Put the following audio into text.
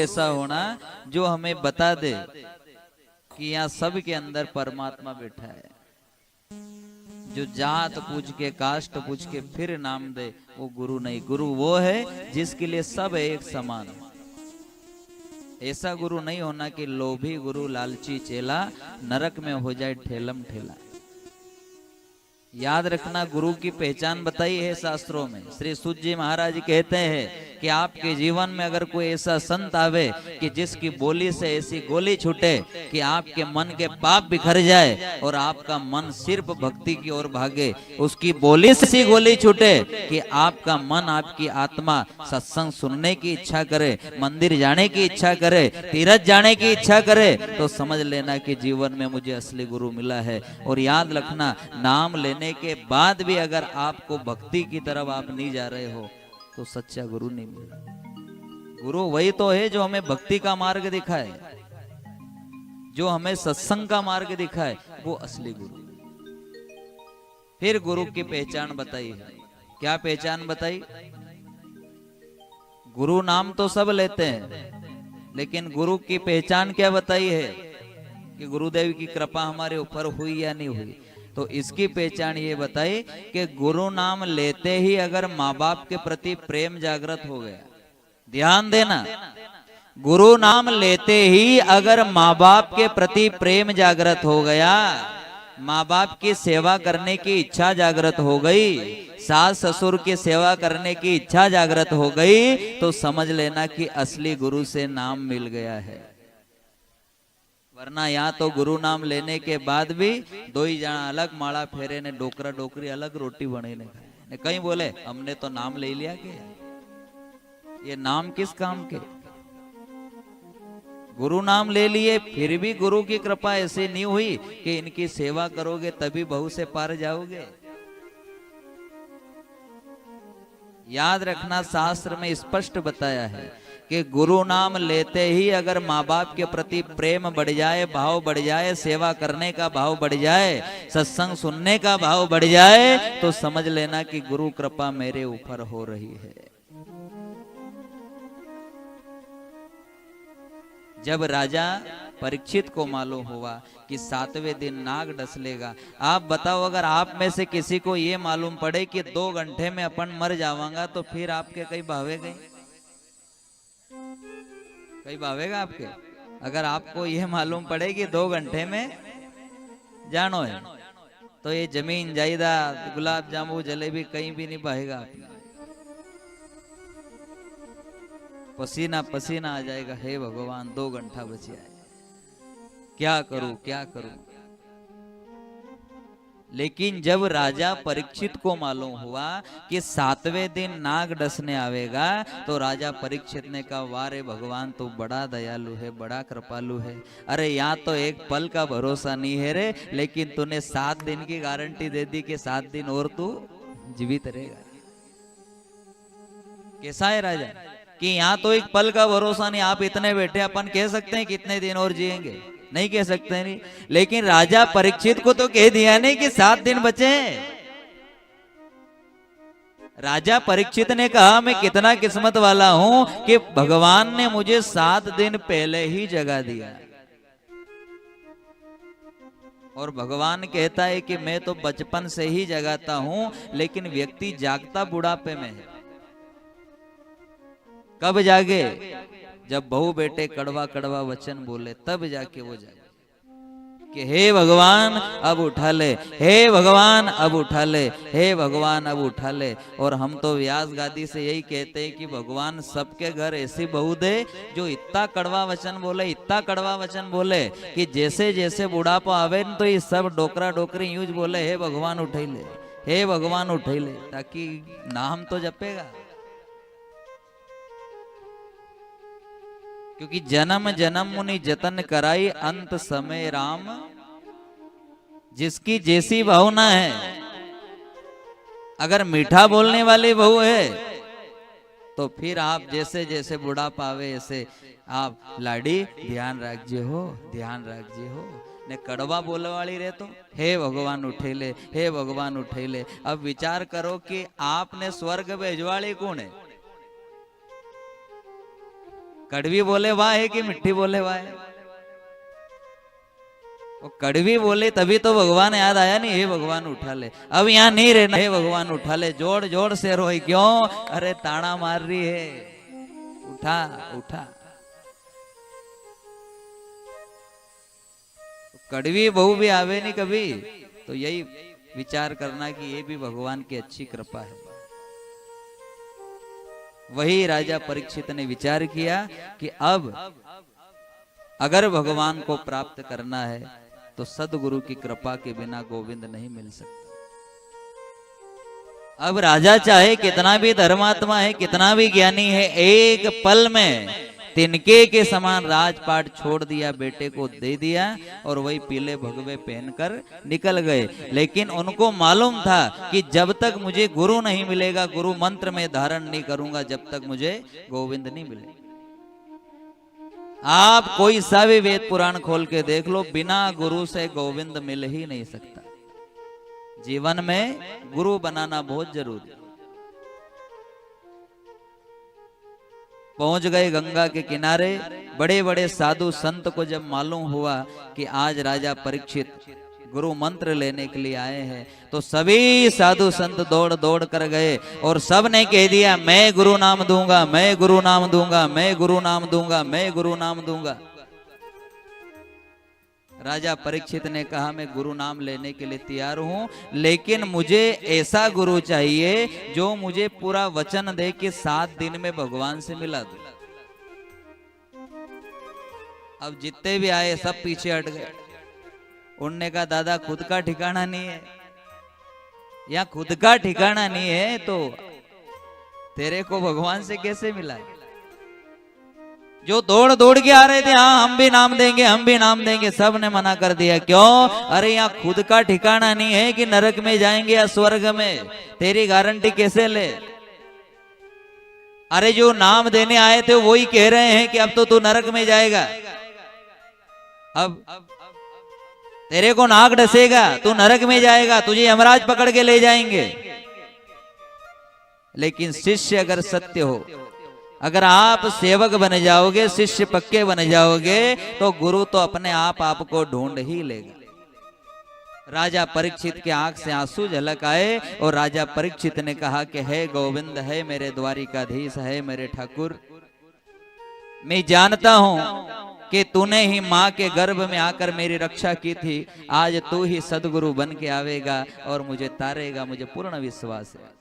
ऐसा होना जो हमें बता दे कि यहाँ सब के अंदर परमात्मा बैठा है। जो जात पूछ के कास्ट पूछ के फिर नाम दे, वो गुरु नहीं। गुरु वो है जिसके लिए सब एक समान। ऐसा गुरु नहीं होना कि लोभी गुरु लालची चेला, नरक में हो जाए ठेलम ठेला। याद रखना, गुरु की पहचान बताई है शास्त्रों में। श्री सूत जी महाराज कहते हैं कि आपके जीवन में अगर कोई ऐसा संत आवे कि जिसकी बोली से ऐसी गोली छूटे कि आपके मन के पाप बिखर जाए और आपका मन सिर्फ भक्ति की ओर भागे, उसकी बोली से ऐसी गोली छूटे कि आपका मन, आपकी आत्मा सत्संग सुनने की इच्छा करे, मंदिर जाने की इच्छा करे, तीर्थ जाने की इच्छा करे, तो समझ लेना कि जीवन में मुझे असली गुरु मिला है। और याद रखना, नाम लेने के बाद भी अगर आपको भक्ति की तरफ आप नहीं जा रहे हो तो सच्चा गुरु नहीं मिला। गुरु वही तो है जो हमें भक्ति का मार्ग दिखाए, जो हमें सत्संग का मार्ग दिखाए, वो असली गुरु। फिर गुरु की पहचान बताई है। क्या पहचान बताई? गुरु नाम तो सब लेते हैं, लेकिन गुरु की पहचान क्या बताई है कि गुरुदेव की कृपा हमारे ऊपर हुई या नहीं हुई। तो इसकी पहचान ये बताई कि गुरु नाम लेते ही अगर माँ बाप के प्रति प्रेम जागृत हो गया, ध्यान देना, गुरु नाम लेते ही अगर माँ बाप के प्रति प्रेम जागृत हो गया, माँ बाप की सेवा करने की इच्छा जागृत हो गई, सास ससुर की सेवा करने की इच्छा जागृत हो गई, तो समझ लेना कि असली गुरु से नाम मिल गया है। वरना यहाँ तो गुरु नाम लेने के बाद भी दो ही जना अलग माड़ा फेरे ने, डोकरा डोकरी अलग रोटी बने ने कहीं बोले हमने तो नाम ले लिया के। ये नाम किस काम के? गुरु नाम ले लिए, फिर भी गुरु की कृपा ऐसी नहीं हुई कि इनकी सेवा करोगे तभी बहू से पार जाओगे। याद रखना, शास्त्र में स्पष्ट बताया है कि गुरु नाम लेते ही अगर माँ बाप के प्रति प्रेम बढ़ जाए, भाव बढ़ जाए, सेवा करने का भाव बढ़ जाए, सत्संग सुनने का भाव बढ़ जाए, तो समझ लेना कि गुरु कृपा मेरे ऊपर हो रही है। जब राजा परीक्षित को मालूम हुआ कि 7वें दिन नाग डसलेगा, आप बताओ अगर आप में से किसी को ये मालूम पड़े कि 2 घंटे में अपन मर जावांगा, तो फिर आपके कहीं भावेगा? कहीं भावेगा आपके? अगर आपको ये मालूम पड़े कि 2 घंटे में जानो है, तो ये जमीन जायदाद, गुलाब जामुन, जलेबी कहीं भी नहीं भाएगा। पसीना पसीना आ जाएगा, हे भगवान 2 घंटा बच जाए, क्या करूं क्या करूं। लेकिन जब राजा परीक्षित को मालूम हुआ कि 7वें दिन नाग डसने आवेगा, तो राजा परीक्षित ने कहा, वारे भगवान तू बड़ा दयालु है, बड़ा कृपालु है। अरे यहाँ तो एक पल का भरोसा नहीं है रे, लेकिन तूने 7 दिन की गारंटी दे दी कि 7 दिन और तू जीवित रहेगा। कैसा है राजा कि यहाँ तो एक पल का भरोसा नहीं, आप इतने बैठे, अपन कह सकते हैं कितने दिन और जिएंगे? नहीं कह सकते नहीं। लेकिन राजा परीक्षित को तो कह दिया नहीं कि 7 दिन बचे। राजा परीक्षित ने कहा, मैं कितना किस्मत वाला हूं कि भगवान ने मुझे 7 दिन पहले ही जगा दिया। और भगवान कहता है कि मैं तो बचपन से ही जगाता हूं, लेकिन व्यक्ति जागता बुढ़ापे में है। कब जागे? जब बहू बेटे कड़वा कड़वा वचन बोले, तब जाके वो जागे कि हे भगवान अब उठा ले, हे भगवान अब उठा ले, हे भगवान अब उठा ले। और हम तो व्यास गादी से यही कहते हैं कि भगवान सबके घर ऐसी बहू दे जो इतना कड़वा वचन बोले, इतना कड़वा वचन बोले कि जैसे जैसे बुढ़ापा आवे तो ये सब डोकरा डोकरी यूज बोले, हे भगवान उठा ले, हे भगवान उठा ले, ताकि नाम तो जपेगा। क्योंकि जन्म जन्म मुनि जतन कराई, अंत समय राम। जिसकी जैसी भावना है, अगर मीठा बोलने वाली बहू है तो फिर आप जैसे जैसे बुढ़ापा आवे ऐसे आप लाडी ध्यान रखजे हो, ध्यान रखजे हो। ने कड़वा बोलने वाली रहे तो हे भगवान उठेले, हे भगवान उठेले। अब विचार करो कि आपने स्वर्ग भेजवाली कौन है? कड़वी बोले वाह है कि मिट्टी बोले वाह है? वो कड़वी बोले तभी तो भगवान याद आया नहीं, हे भगवान उठा ले, अब यहाँ नहीं रहना, हे भगवान उठा ले, जोड़ जोड़ से रोई क्यों, अरे ताना मार रही है, उठा उठा। कड़वी बहू भी आवे नहीं कभी, तो यही विचार करना कि ये भी भगवान की अच्छी कृपा है। वही राजा परीक्षित ने विचार किया कि अब अगर भगवान को प्राप्त करना है तो सदगुरु की कृपा के बिना गोविंद नहीं मिल सकता। अब राजा चाहे कितना भी धर्मात्मा है, कितना भी ज्ञानी है, एक पल में तिनके के समान राजपाट छोड़ दिया, बेटे को दे दिया और वही पीले भगवे पहनकर निकल गए। लेकिन उनको मालूम था कि जब तक मुझे गुरु नहीं मिलेगा, गुरु मंत्र में धारण नहीं करूंगा, जब तक मुझे गोविंद नहीं मिलेगा। आप कोई सा भी वेद पुराण खोल के देख लो, बिना गुरु से गोविंद मिल ही नहीं सकता। जीवन में गुरु बनाना बहुत जरूरी है। पहुंच गए गंगा के किनारे। बड़े बड़े साधु संत को जब मालूम हुआ कि आज राजा परीक्षित गुरु मंत्र लेने के लिए आए हैं, तो सभी साधु संत दौड़ दौड़ कर गए और सब ने कह दिया मैं गुरु नाम दूंगा, मैं गुरु नाम दूंगा, मैं गुरु नाम दूंगा, मैं गुरु नाम दूंगा। राजा परीक्षित ने कहा मैं गुरु नाम लेने के लिए तैयार हूं, लेकिन मुझे ऐसा गुरु चाहिए जो मुझे पूरा वचन दे कि 7 दिन में भगवान से मिला दो। अब जितने भी आए सब पीछे हट गए। उनने कहा दादा खुद का ठिकाना नहीं है, या खुद का ठिकाना नहीं है तो तेरे को भगवान से कैसे मिला? जो दौड़ दौड़ के आ रहे थे, हाँ हम भी नाम देंगे, हम भी नाम देंगे, सब ने मना कर दिया। क्यों? अरे यहाँ खुद का ठिकाना नहीं है कि नरक में जाएंगे या स्वर्ग में, तेरी गारंटी कैसे ले? अरे जो नाम देने आए थे वही कह रहे हैं कि अब तो तू नरक में जाएगा, अब तेरे को नाक डसेगा, तू नरक में जाएगा, तुझे यमराज पकड़ के ले जाएंगे। लेकिन शिष्य अगर सत्य हो, अगर आप सेवक बन जाओगे, शिष्य पक्के बन जाओगे, तो गुरु तो अपने आप आपको ढूंढ ही लेगा। राजा परीक्षित के आंख से आंसू झलक आए और राजा परीक्षित ने कहा कि है गोविंद, है मेरे द्वारिकाधीश, है मेरे ठाकुर, मैं जानता हूं कि तूने ही माँ के गर्भ में आकर मेरी रक्षा की थी, आज तू ही सदगुरु बन के आवेगा और मुझे तारेगा, मुझे पूर्ण विश्वास है।